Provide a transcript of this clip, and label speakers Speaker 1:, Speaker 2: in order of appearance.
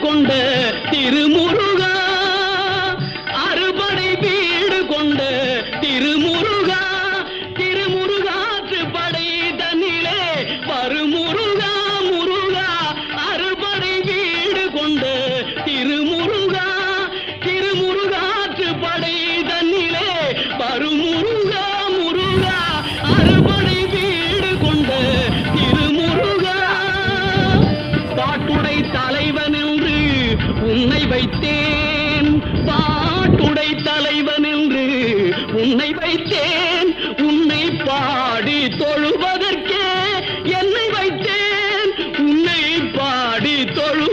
Speaker 1: கொண்ட திருமுருகா, அறுபடை வீடு கொண்ட திருமுருகா, திருமுருகாற்று படை தன்னிலே வருமுருகா முருகா, அறுபடை வீடு கொண்ட திருமுருகா, திருமுருகாற்று படை தன்னிலே வருமுருகா முருகா, அறுபடை வீடு கொண்ட திருமுருகா. பாட்டுடை தலைவன் என்று உன்னை வைத்தேன், பாட்டுடை தலைவன் என்று உன்னை வைத்தேன், உன்னை பாடி தொழுவதற்கே என்னை வைத்தேன், உன்னை பாடி தொழு